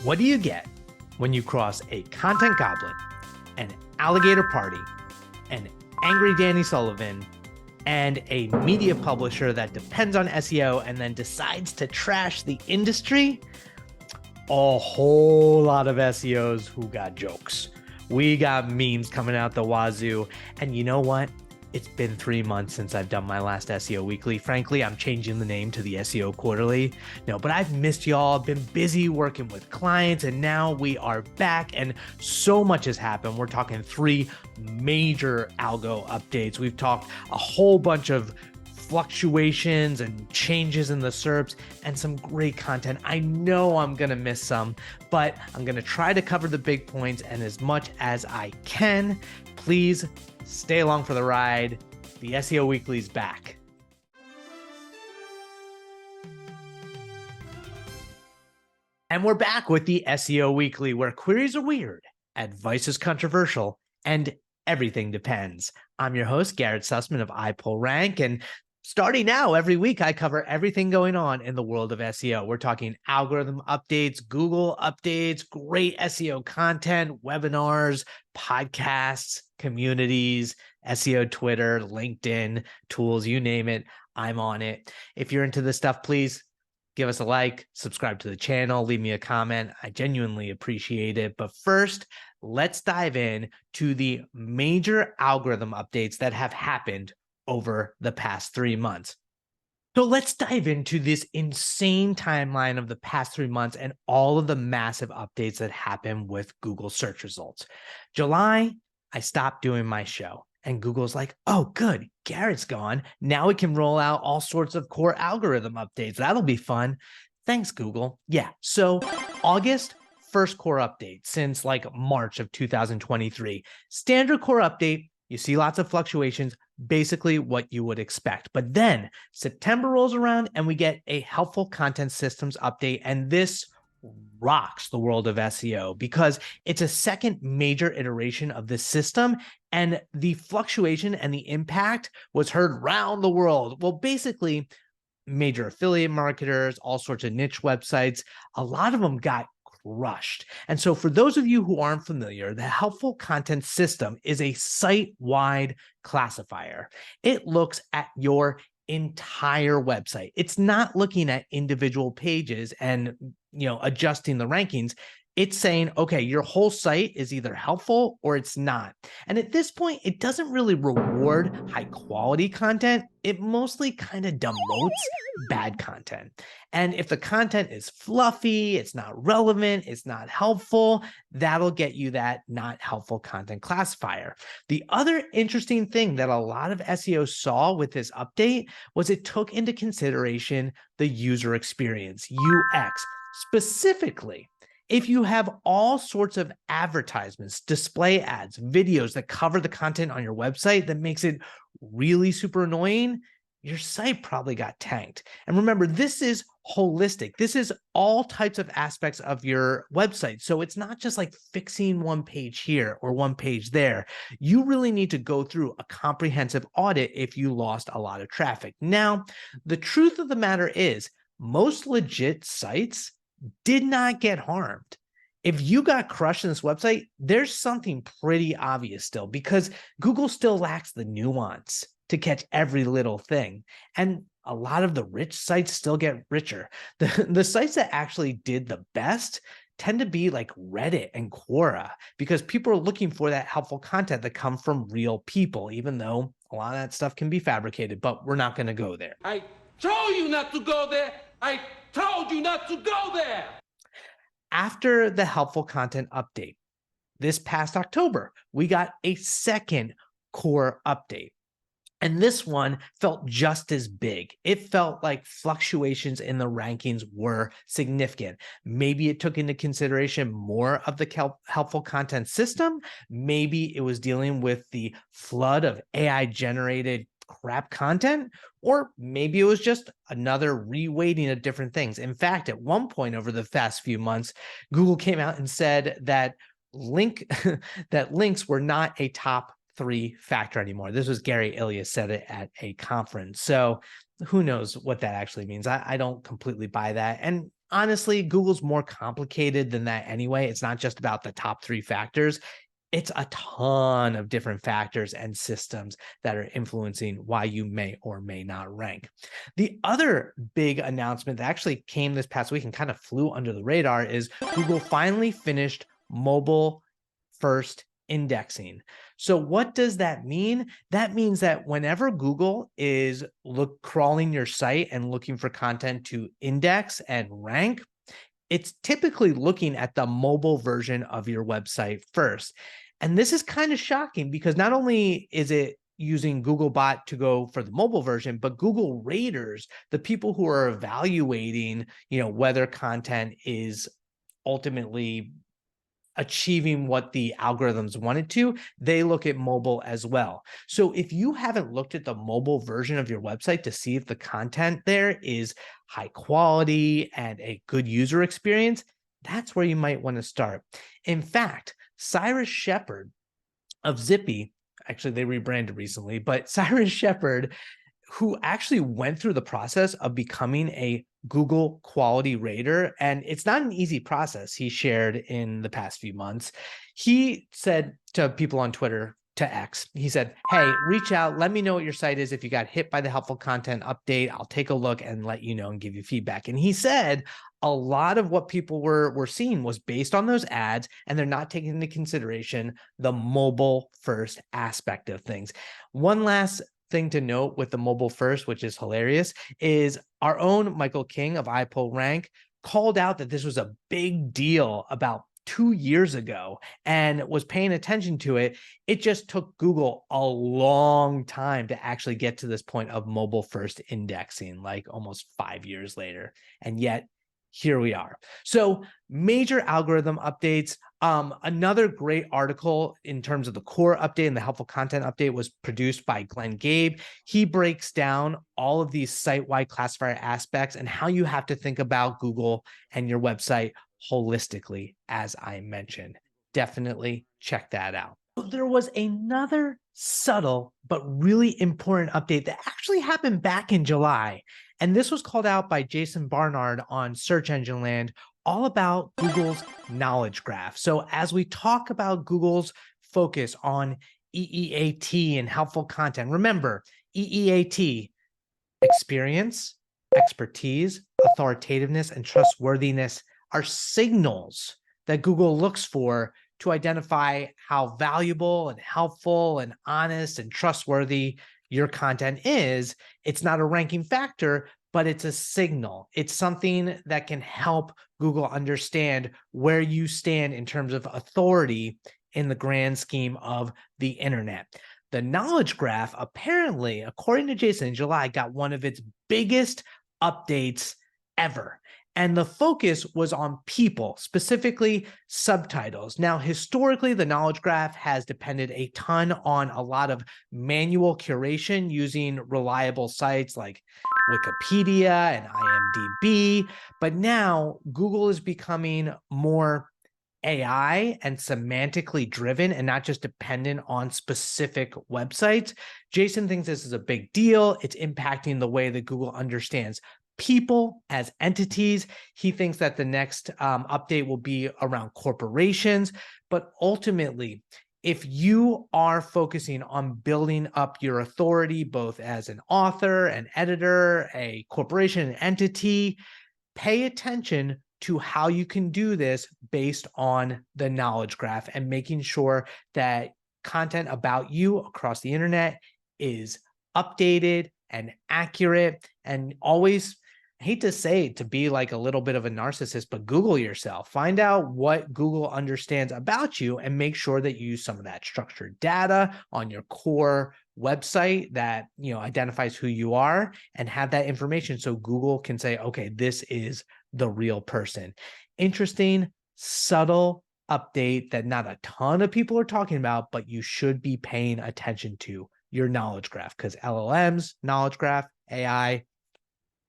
What do you get when you cross a content goblin, an alligator party, an angry Danny Sullivan, and a media publisher that depends on SEO and then decides to trash the industry? A whole lot of SEOs who got jokes. We got memes coming out the wazoo. And you know what? It's been 3 months since I've done my last SEO Weekly. Frankly, I'm changing the name to the SEO Quarterly. No, but I've missed y'all. I've been busy working with clients, and now we are back, and so much has happened. We're talking 3 major algo updates. We've talked a whole bunch of fluctuations and changes in the SERPs and some great content. I know I'm going to miss some, but I'm going to try to cover the big points, and as much as I can, please stay along for the ride. The SEO Weekly is back. And we're back with the SEO Weekly, where queries are weird, advice is controversial, and everything depends. I'm your host, Garrett Sussman of iPullRank, and starting now, every week, I cover everything going on in the world of SEO. We're talking algorithm updates, Google updates, great SEO content, webinars, podcasts, communities, SEO Twitter, LinkedIn, tools, you name it, I'm on it. If you're into this stuff, please give us a like, subscribe to the channel, leave me a comment. I genuinely appreciate it. But first, let's dive in to the major algorithm updates that have happened over the past 3 months. So let's dive into this insane timeline of the past 3 months and all of the massive updates that happened with Google search results. July, I stopped doing my show, and Google's like, oh, good, Garrett's gone. Now we can roll out all sorts of core algorithm updates. That'll be fun. Thanks, Google. Yeah, so August, first core update since like March of 2023. Standard core update. You see lots of fluctuations, basically what you would expect. But then September rolls around and we get a helpful content systems update. And this rocks the world of SEO because it's a second major iteration of this system. And the fluctuation and the impact was heard around the world. Well, basically, major affiliate marketers, all sorts of niche websites, a lot of them got crushed. And so for those of you who aren't familiar, the helpful content system is a site-wide classifier. It looks at your entire website. It's not looking at individual pages and, adjusting the rankings. It's saying, okay, your whole site is either helpful or it's not. And at this point, it doesn't really reward high quality content. It mostly kind of demotes bad content. And if the content is fluffy, it's not relevant, it's not helpful, that'll get you that not helpful content classifier. The other interesting thing that a lot of SEO saw with this update was it took into consideration the user experience, UX, specifically. If you have all sorts of advertisements, display ads, videos that cover the content on your website that makes it really super annoying, your site probably got tanked. And remember, this is holistic. This is all types of aspects of your website. So it's not just like fixing one page here or one page there. You really need to go through a comprehensive audit if you lost a lot of traffic. Now, the truth of the matter is most legit sites did not get harmed. If you got crushed in this website, there's something pretty obvious still because Google still lacks the nuance to catch every little thing. And a lot of the rich sites still get richer. The sites that actually did the best tend to be like Reddit and Quora because people are looking for that helpful content that come from real people, even though a lot of that stuff can be fabricated, but we're not going to go there. I told you not to go there. I told you not to go there. After the helpful content update, this past October, we got a second core update. And this one felt just as big. It felt like fluctuations in the rankings were significant. Maybe it took into consideration more of the helpful content system. Maybe it was dealing with the flood of AI-generated crap content, or maybe it was just another reweighting of different things. In fact, at one point over the past few months, Google came out and said that links were not a top 3 factor anymore. This was Gary Ilias said it at a conference. So who knows what that actually means? I don't completely buy that. And honestly, Google's more complicated than that anyway. It's not just about the top 3 factors. It's a ton of different factors and systems that are influencing why you may or may not rank. The other big announcement that actually came this past week and kind of flew under the radar is Google finally finished mobile first indexing. So what does that mean? That means that whenever Google is crawling your site and looking for content to index and rank, it's typically looking at the mobile version of your website first. And this is kind of shocking because not only is it using Googlebot to go for the mobile version, but Google raters, the people who are evaluating, whether content is ultimately achieving what the algorithms wanted to, they look at mobile as well. So if you haven't looked at the mobile version of your website to see if the content there is high quality and a good user experience, that's where you might want to start. In fact, Cyrus Shepard of Zippy, actually they rebranded recently, but Cyrus Shepard, who actually went through the process of becoming a Google quality rater, and it's not an easy process, he shared in the past few months. He said to people on Twitter, to X, he said, hey, reach out, let me know what your site is. If you got hit by the helpful content update, I'll take a look and let you know and give you feedback. And he said a lot of what people were seeing was based on those ads, and they're not taking into consideration the mobile first aspect of things. One last thing to note with the mobile first, which is hilarious, is our own Michael King of iPullRank called out that this was a big deal about 2 years ago and was paying attention to it. It just took Google a long time to actually get to this point of mobile first indexing, like almost 5 years later. And yet here we are. So major algorithm updates. Another great article in terms of the core update and the helpful content update was produced by Glenn Gabe. He breaks down all of these site-wide classifier aspects and how you have to think about Google and your website holistically, as I mentioned. Definitely check that out. There was another subtle but really important update that actually happened back in July. And this was called out by Jason Barnard on Search Engine Land, all about Google's knowledge graph. So as we talk about Google's focus on EEAT and helpful content, remember, EEAT, experience, expertise, authoritativeness, and trustworthiness are signals that Google looks for to identify how valuable and helpful and honest and trustworthy your content is. It's not a ranking factor, but it's a signal. It's something that can help Google understand where you stand in terms of authority in the grand scheme of the internet. The knowledge graph, apparently, according to Jason in July, got one of its biggest updates ever. And the focus was on people, specifically subtitles. Now, historically, the knowledge graph has depended a ton on a lot of manual curation using reliable sites like Wikipedia and IMDb. But now Google is becoming more AI and semantically driven and not just dependent on specific websites. Jason thinks this is a big deal. It's impacting the way that Google understands people as entities. He thinks that the next update will be around corporations. But ultimately, if you are focusing on building up your authority, both as an author, an editor, a corporation, an entity, pay attention to how you can do this based on the knowledge graph and making sure that content about you across the internet is updated and accurate. And always, I hate to say it, to be like a little bit of a narcissist, but Google yourself. Find out what Google understands about you and make sure that you use some of that structured data on your core website that identifies who you are, and have that information so Google can say, okay, this is the real person. Interesting, subtle update that not a ton of people are talking about, but you should be paying attention to your knowledge graph, because LLMs, knowledge graph, AI,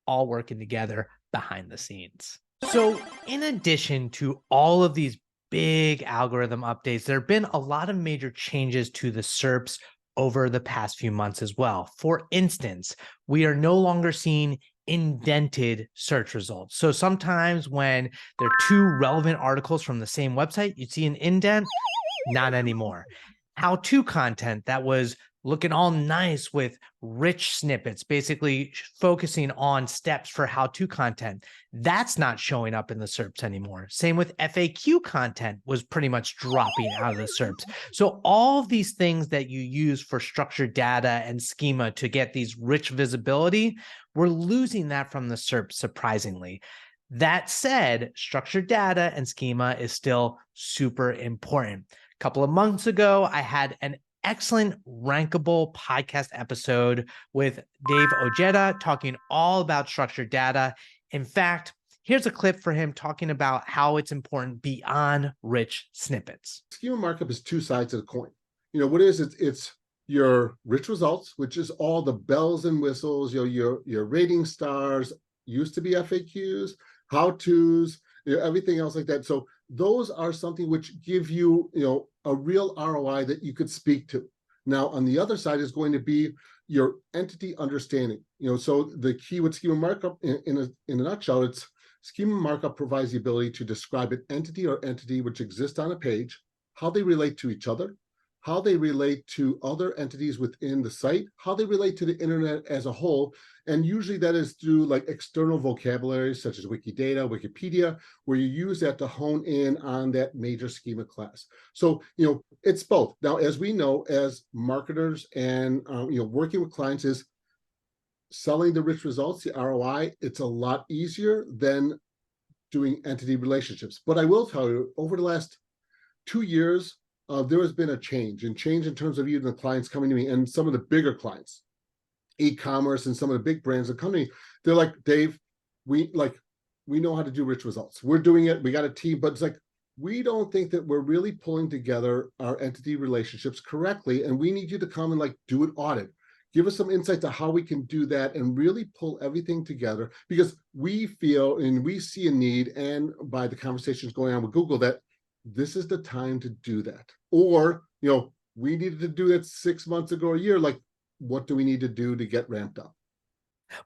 all working together behind the scenes. So in addition to all of these big algorithm updates, there have been a lot of major changes to the SERPs over the past few months as well. For instance, we are no longer seeing indented search results. So sometimes when there are two relevant articles from the same website, you'd see an indent. Not anymore. How-to content that was looking all nice with rich snippets, basically focusing on steps for how-to content, that's not showing up in the SERPs anymore. Same with FAQ content was pretty much dropping out of the SERPs. So all of these things that you use for structured data and schema to get these rich visibility, we're losing that from the SERPs, surprisingly. That said, structured data and schema is still super important. A couple of months ago, I had an excellent rankable podcast episode with Dave Ojeda talking all about structured data. In fact, here's a clip for him talking about how it's important beyond rich snippets. Schema markup is two sides of the coin. You know, what is it? It's your rich results, which is all the bells and whistles, your rating stars, used to be FAQs, how-tos, everything else like that. So those are something which give you, a real ROI that you could speak to. Now, on the other side is going to be your entity understanding. So the key with schema markup, in a nutshell, it's schema markup provides the ability to describe an entity or entity which exists on a page, how they relate to each other, how they relate to other entities within the site, how they relate to the internet as a whole. And usually that is through like external vocabulary such as Wikidata, Wikipedia, where you use that to hone in on that major schema class. So, it's both. Now, as we know, as marketers and, working with clients is selling the rich results, the ROI, it's a lot easier than doing entity relationships. But I will tell you, over the last 2 years, there has been a change in terms of even the clients coming to me and some of the bigger clients, e-commerce and some of the big brands that come to me. They're like, Dave, we know how to do rich results. We're doing it. We got a team, but it's like, we don't think that we're really pulling together our entity relationships correctly. And we need you to come and do an audit. Give us some insight to how we can do that and really pull everything together, because we feel and we see a need, and by the conversations going on with Google, that this is the time to do that. Or, we needed to do that 6 months ago, a year. What do we need to do to get ramped up?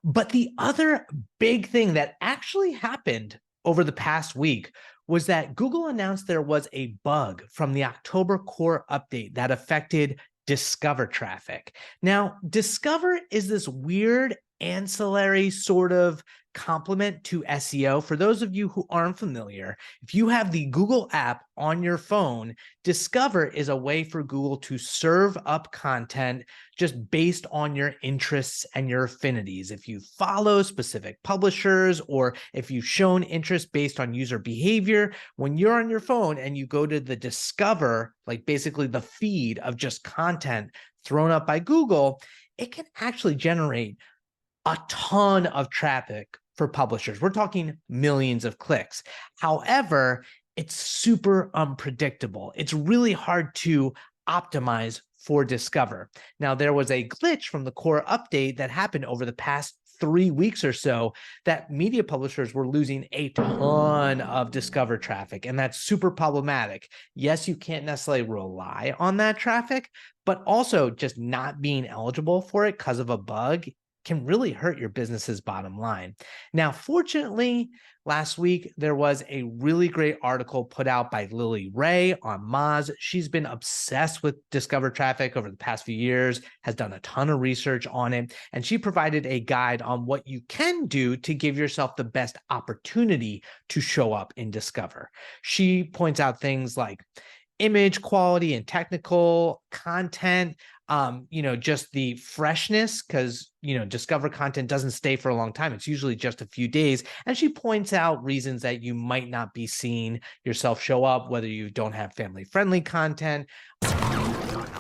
But the other big thing that actually happened over the past week was that Google announced there was a bug from the October core update that affected Discover traffic. Now, Discover is this weird ancillary sort of complement to SEO. For those of you who aren't familiar, if you have the Google app on your phone, Discover is a way for Google to serve up content just based on your interests and your affinities. If you follow specific publishers, or if you've shown interest based on user behavior, when you're on your phone and you go to the Discover, basically the feed of just content thrown up by Google, it can actually generate a ton of traffic for publishers. We're talking millions of clicks. However, it's super unpredictable. It's really hard to optimize for Discover. Now, there was a glitch from the core update that happened over the past 3 weeks or so that media publishers were losing a ton of Discover traffic, and that's super problematic. Yes, you can't necessarily rely on that traffic, but also just not being eligible for it because of a bug can really hurt your business's bottom line. Now, fortunately, last week, there was a really great article put out by Lily Ray on Moz. She's been obsessed with Discover traffic over the past few years, has done a ton of research on it, and she provided a guide on what you can do to give yourself the best opportunity to show up in Discover. She points out things like image quality and technical content, just the freshness, because, Discover content doesn't stay for a long time. It's usually just a few days. And she points out reasons that you might not be seeing yourself show up, whether you don't have family-friendly content.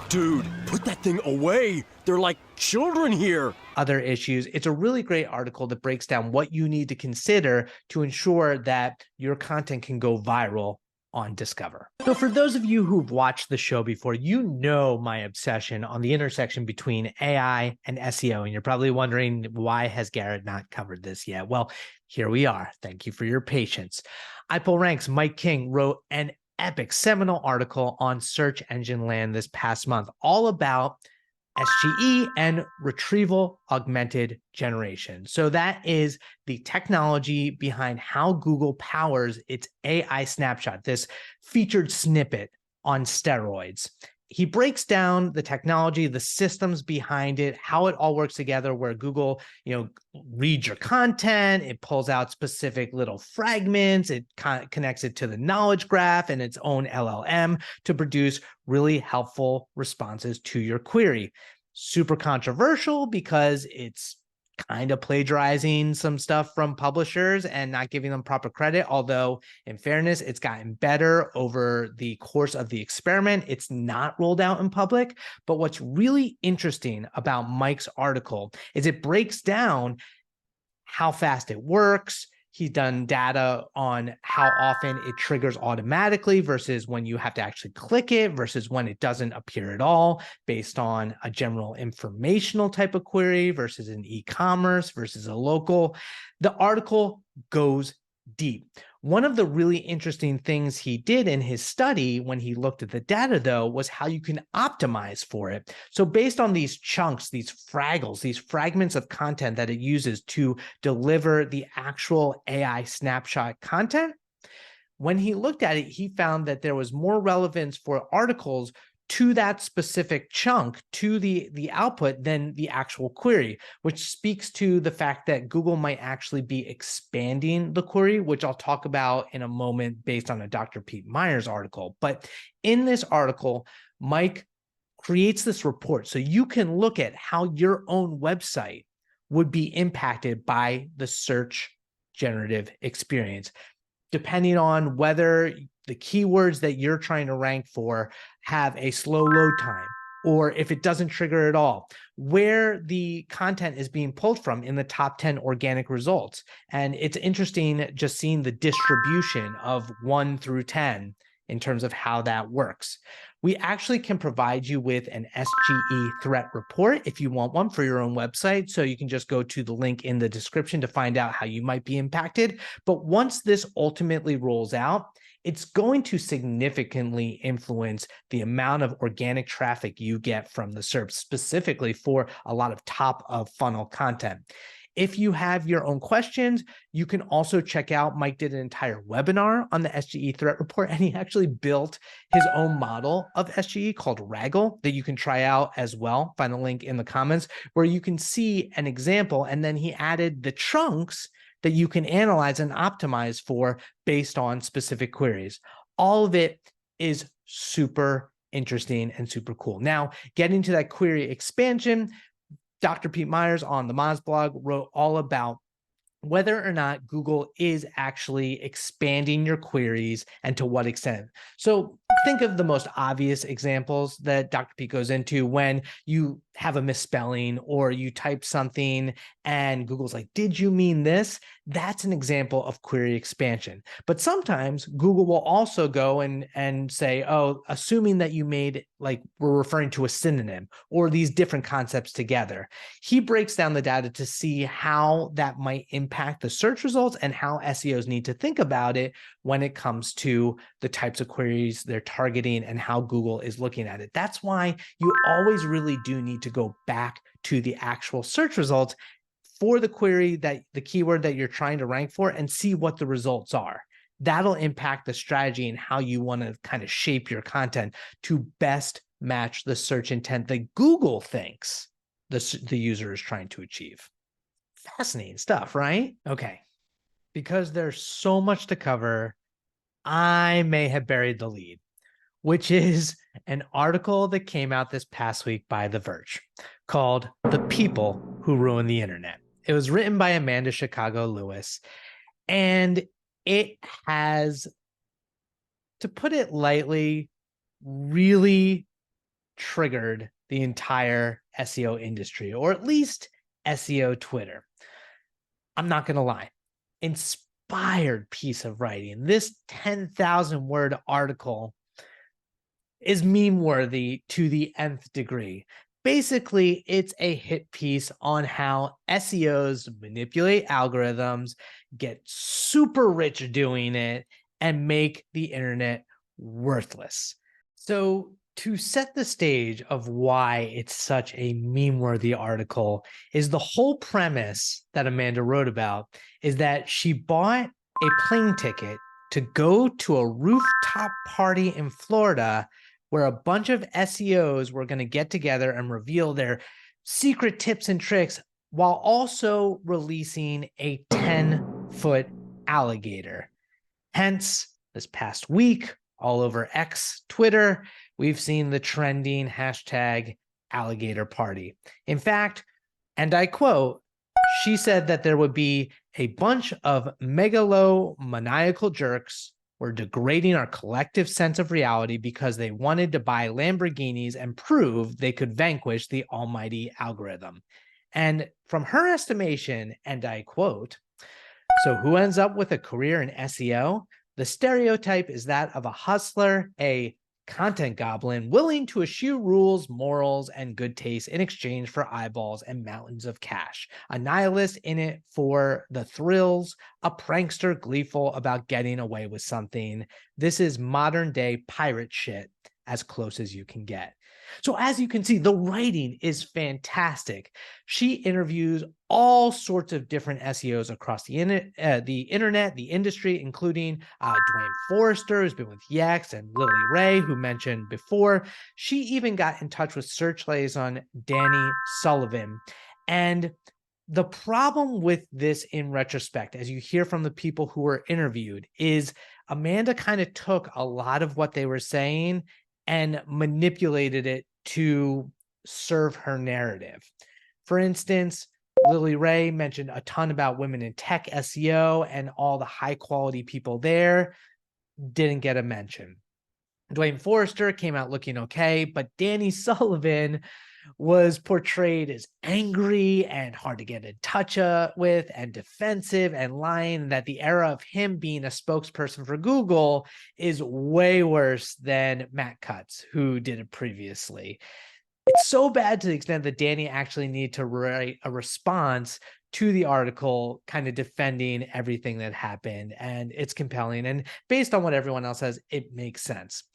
Dude, put that thing away. They're like children here. Other issues. It's a really great article that breaks down what you need to consider to ensure that your content can go viral on Discover. So for those of you who've watched the show before, you know my obsession on the intersection between AI and SEO, and you're probably wondering, why has Garrett not covered this yet? Well, here we are. Thank you for your patience. iPullRank's Mike King wrote an epic seminal article on search engine land this past month, all about SGE, and retrieval augmented generation. So that is the technology behind how Google powers its AI snapshot, this featured snippet on steroids. He breaks down the technology, the systems behind it, how it all works together, where Google, reads your content, it pulls out specific little fragments, it connects it to the knowledge graph and its own LLM to produce really helpful responses to your query. Super controversial because it's kind of plagiarizing some stuff from publishers and not giving them proper credit. Although, in fairness, it's gotten better over the course of the experiment. It's not rolled out in public. But what's really interesting about Mike's article is it breaks down how fast it works. He's done data on how often it triggers automatically versus when you have to actually click it versus when it doesn't appear at all, based on a general informational type of query versus an e-commerce versus a local. The article goes deep. One of the really interesting things he did in his study when he looked at the data, though, was how you can optimize for it. So based on these chunks, these fraggles, these fragments of content that it uses to deliver the actual AI snapshot content, when he looked at it, he found that there was more relevance for articles to that specific chunk, to the output, than the actual query, which speaks to the fact that Google might actually be expanding the query, which I'll talk about in a moment based on a Dr. Pete Myers article. But in this article, Mike creates this report so you can look at how your own website would be impacted by the search generative experience, depending on whether the keywords that you're trying to rank for have a slow load time, or if it doesn't trigger at all, where the content is being pulled from in the top 10 organic results. And it's interesting just seeing the distribution of 1 through 10 in terms of how that works. We actually can provide you with an SGE Threat report if you want one for your own website. So you can just go to the link in the description to find out how you might be impacted. But once this ultimately rolls out, it's going to significantly influence the amount of organic traffic you get from the SERP, specifically for a lot of top of funnel content. If you have your own questions, you can also check out, Mike did an entire webinar on the SGE Threat Report, and he actually built his own model of SGE called Raggle that you can try out as well. Find the link in the comments where you can see an example, and then he added the chunks that you can analyze and optimize for based on specific queries. All of it is super interesting and super cool. Now, getting to that query expansion, Dr. Pete Myers on the Moz blog wrote all about whether or not Google is actually expanding your queries and to what extent. So think of the most obvious examples that Dr. Pete goes into when you have a misspelling or you type something and Google's like, did you mean this? That's an example of query expansion. But sometimes Google will also go and say, oh, assuming that you made, like, we're referring to a synonym or these different concepts together. He breaks down the data to see how that might impact the search results and how SEOs need to think about it when it comes to the types of queries they're targeting and how Google is looking at it. That's why you always really do need to go back to the actual search results for the query, that the keyword that you're trying to rank for, and see what the results are. That'll impact the strategy and how you want to kind of shape your content to best match the search intent that Google thinks the user is trying to achieve. Fascinating stuff, right? Okay. Because there's so much to cover, I may have buried the lead, which is an article that came out this past week by The Verge called "The People Who Ruin the Internet." It was written by Amanda Chicago Lewis, and it has, to put it lightly, really triggered the entire SEO industry, or at least SEO Twitter. I'm not going to lie. Inspired piece of writing. This 10,000 word article is meme worthy to the nth degree. Basically, it's a hit piece on how SEOs manipulate algorithms, get super rich doing it, and make the internet worthless. So, to set the stage of why it's such a meme-worthy article is the whole premise that Amanda wrote about is that she bought a plane ticket to go to a rooftop party in Florida where a bunch of SEOs were going to get together and reveal their secret tips and tricks while also releasing a 10-foot alligator. Hence, this past week, all over X, Twitter, we've seen the trending hashtag alligator party. In fact, and I quote, she said that there would be a bunch of megalomaniacal jerks were degrading our collective sense of reality because they wanted to buy Lamborghinis and prove they could vanquish the almighty algorithm. And from her estimation, and I quote, so who ends up with a career in SEO? The stereotype is that of a hustler, a content goblin willing to eschew rules, morals, and good taste in exchange for eyeballs and mountains of cash. A nihilist in it for the thrills, a prankster gleeful about getting away with something. This is modern day pirate shit as close as you can get. So as you can see, the writing is fantastic. She interviews all sorts of different SEOs across the internet, the industry, including Dwayne Forrester, who's been with Yext, and Lily Ray, who mentioned before. She even got in touch with search liaison Danny Sullivan. And the problem with this in retrospect, as you hear from the people who were interviewed, is Amanda kind of took a lot of what they were saying and manipulated it to serve her narrative. For instance, Lily Ray mentioned a ton about women in tech SEO and all the high quality people there didn't get a mention. Dwayne Forrester came out looking okay, but Danny Sullivan was portrayed as angry and hard to get in touch with and defensive and lying, that the era of him being a spokesperson for Google is way worse than Matt Cutts, who did it previously. It's so bad to the extent that Danny actually needed to write a response to the article kind of defending everything that happened, and it's compelling. And based on what everyone else says, it makes sense.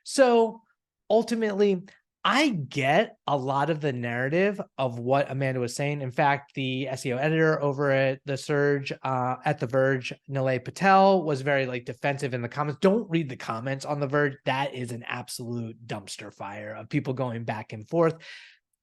So ultimately, I get a lot of the narrative of what Amanda was saying. In fact, the SEO editor over at the Surge, at the Verge, Nilay Patel, was very defensive in the comments. Don't read the comments on the Verge. That is an absolute dumpster fire of people going back and forth.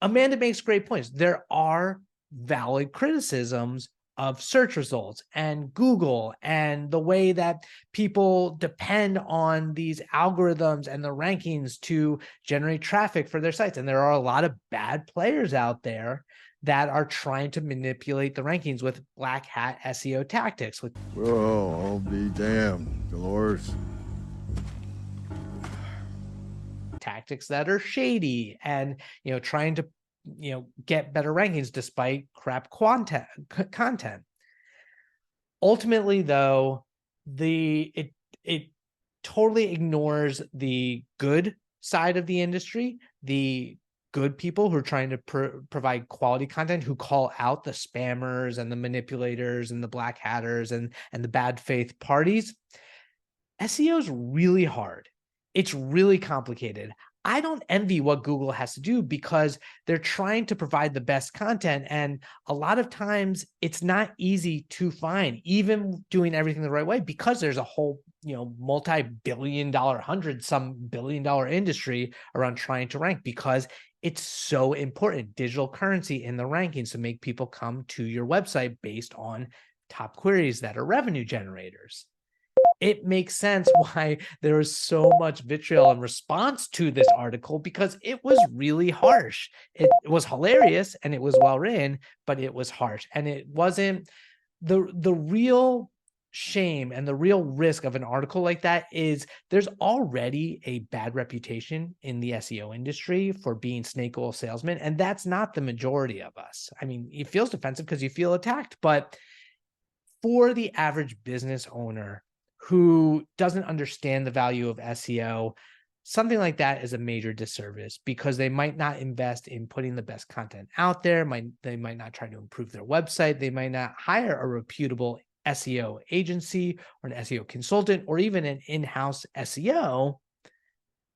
Amanda makes great points. There are valid criticisms of search results and Google and the way that people depend on these algorithms and the rankings to generate traffic for their sites. And there are a lot of bad players out there that are trying to manipulate the rankings with black hat SEO tactics. Well, I'll be damned, Dolores. Tactics that are shady and, trying to get better rankings despite crap content. Ultimately, though, it totally ignores the good side of the industry, the good people who are trying to provide quality content, who call out the spammers and the manipulators and the black hatters and the bad faith parties. SEO is really hard. It's really complicated. I don't envy what Google has to do because they're trying to provide the best content. And a lot of times it's not easy to find, even doing everything the right way, because there's a whole, multi-billion-dollar, $100-some billion industry around trying to rank, because it's so important, digital currency in the rankings, to make people come to your website based on top queries that are revenue generators. It makes sense why there was so much vitriol in response to this article, because it was really harsh. It was hilarious and it was well written, but it was harsh. And it wasn't the real shame and the real risk of an article like that is there's already a bad reputation in the SEO industry for being snake oil salesmen. And that's not the majority of us. I mean, it feels defensive because you feel attacked, but for the average business owner who doesn't understand the value of SEO, something like that is a major disservice, because they might not invest in putting the best content out there. They might not try to improve their website. They might not hire a reputable SEO agency or an SEO consultant or even an in-house SEO,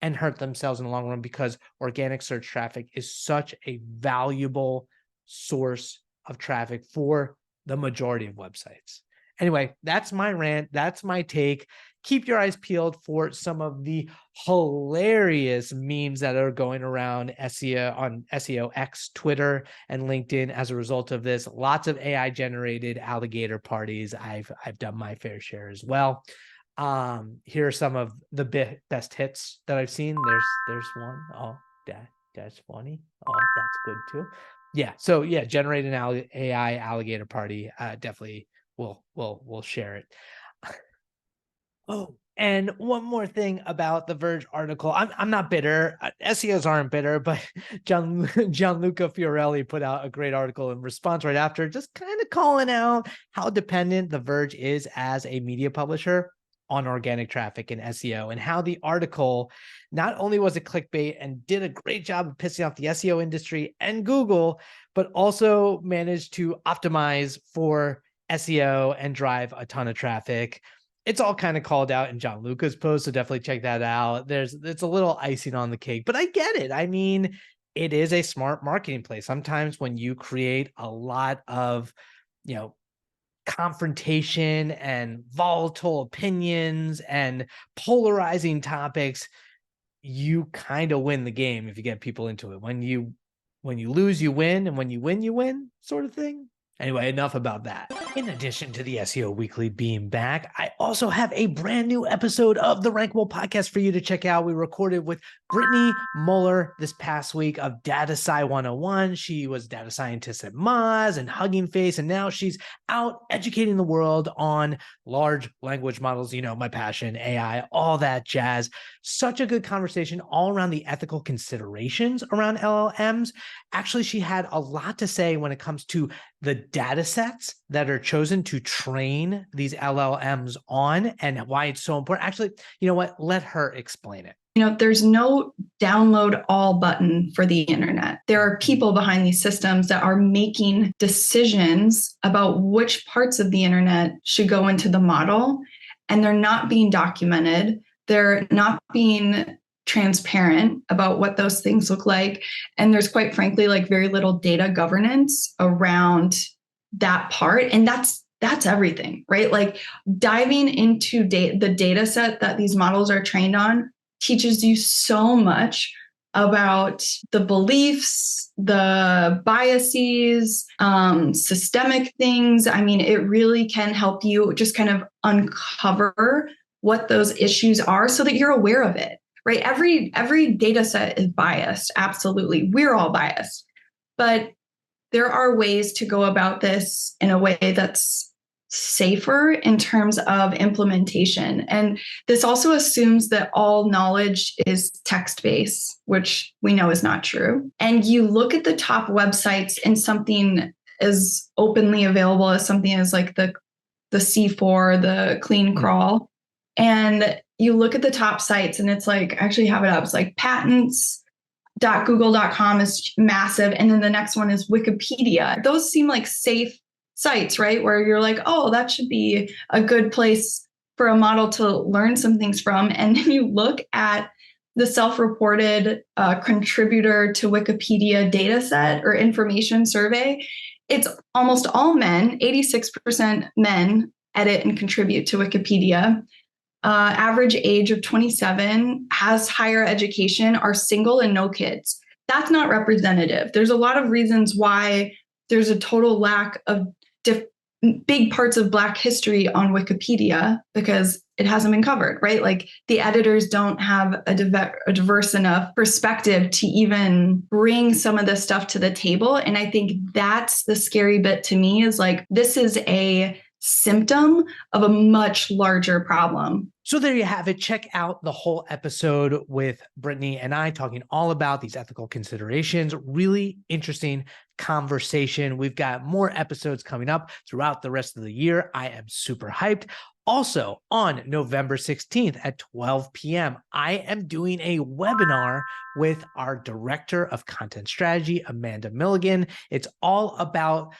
and hurt themselves in the long run, because organic search traffic is such a valuable source of traffic for the majority of websites. Anyway, that's my rant. That's my take. Keep your eyes peeled for some of the hilarious memes that are going around SEO on SEO X, Twitter, and LinkedIn as a result of this. Lots of AI generated alligator parties. I've done my fair share as well. Here are some of the best hits that I've seen. There's one. Oh, that's funny. Oh, that's good too. Yeah. So yeah, generate an AI alligator party. Definitely we'll share it. Oh, and one more thing about the Verge article. I'm not bitter. SEOs aren't bitter, but Gianluca Fiorelli put out a great article in response right after, just kind of calling out how dependent the Verge is as a media publisher on organic traffic and SEO, and how the article not only was it clickbait and did a great job of pissing off the SEO industry and Google, but also managed to optimize for SEO and drive a ton of traffic. It's all kind of called out in John Luca's post, so definitely check that out. It's a little icing on the cake, but I get it. I mean, it is a smart marketing play. Sometimes when you create a lot of, confrontation and volatile opinions and polarizing topics, you kind of win the game if you get people into it. When you lose, you win, and when you win, sort of thing. Anyway, enough about that. In addition to the SEO Weekly being back, I also have a brand new episode of the Rankable podcast for you to check out. We recorded with Britney Muller this past week of Data Sci 101. She was data scientist at Moz and Hugging Face, and now she's out educating the world on large language models, my passion, AI, all that jazz. Such a good conversation all around the ethical considerations around LLMs. Actually, she had a lot to say when it comes to the data sets that are chosen to train these LLMs on and why it's so important. Actually, you know what? Let her explain it. There's no download all button for the internet. There are people behind these systems that are making decisions about which parts of the internet should go into the model, and they're not being documented. They're not being transparent about what those things look like. And there's, quite frankly, very little data governance around that part. And that's everything, right? Diving into the data set that these models are trained on teaches you so much about the beliefs, the biases, systemic things. I mean, it really can help you just kind of uncover what those issues are so that you're aware of it. Right? Every data set is biased. Absolutely. We're all biased. But there are ways to go about this in a way that's safer in terms of implementation. And this also assumes that all knowledge is text-based, which we know is not true. And you look at the top websites and something as openly available as something as the C4, the clean crawl. And you look at the top sites and it's I actually have it up. It's patents.google.com is massive. And then the next one is Wikipedia. Those seem like safe sites, right? Where you're oh, that should be a good place for a model to learn some things from. And then you look at the self-reported contributor to Wikipedia data set or information survey. It's almost all men, 86% men edit and contribute to Wikipedia. Average age of 27, has higher education, are single and no kids. That's not representative. There's a lot of reasons why there's a total lack of big parts of Black history on Wikipedia because it hasn't been covered, right? The editors don't have a diverse enough perspective to even bring some of this stuff to the table. And I think that's the scary bit to me is this is a symptom of a much larger problem. So there you have it. Check out the whole episode with Britney and I talking all about these ethical considerations. Really interesting conversation. We've got more episodes coming up throughout the rest of the year. I am super hyped. Also, on November 16th at 12 p.m., I am doing a webinar with our Director of Content Strategy, Amanda Milligan. It's all about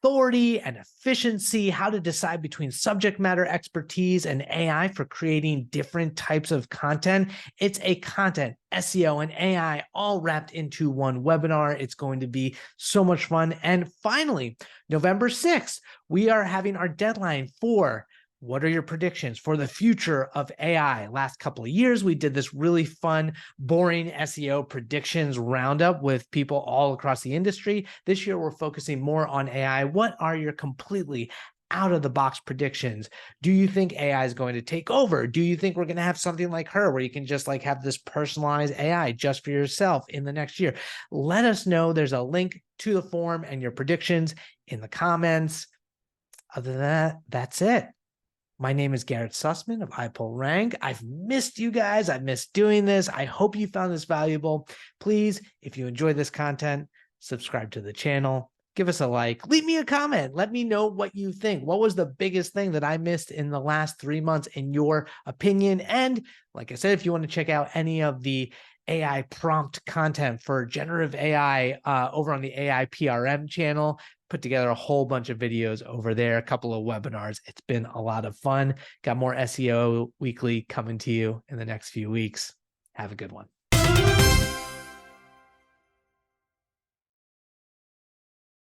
authority and efficiency, how to decide between subject matter expertise and AI for creating different types of content. It's a content, SEO, and AI all wrapped into one webinar. It's going to be so much fun. And finally, November 6th, we are having our deadline for what are your predictions for the future of AI? Last couple of years, we did this really fun, boring SEO predictions roundup with people all across the industry. This year, we're focusing more on AI. What are your completely out of the box predictions? Do you think AI is going to take over? Do you think we're going to have something like her where you can just like have this personalized AI just for yourself in the next year? Let us know. There's a link to the form and your predictions in the comments. Other than that, that's it. My name is Garrett Sussman of iPullRank. I've missed you guys. I've missed doing this. I hope you found this valuable. Please, if you enjoy this content, subscribe to the channel. Give us a like. Leave me a comment. Let me know what you think. What was the biggest thing that I missed in the last 3 months in your opinion? And like I said, if you want to check out any of the AI prompt content for generative AI over on the AI PRM channel, put together a whole bunch of videos over there, a couple of webinars. It's been a lot of fun. Got more SEO Weekly coming to you in the next few weeks. Have a good one.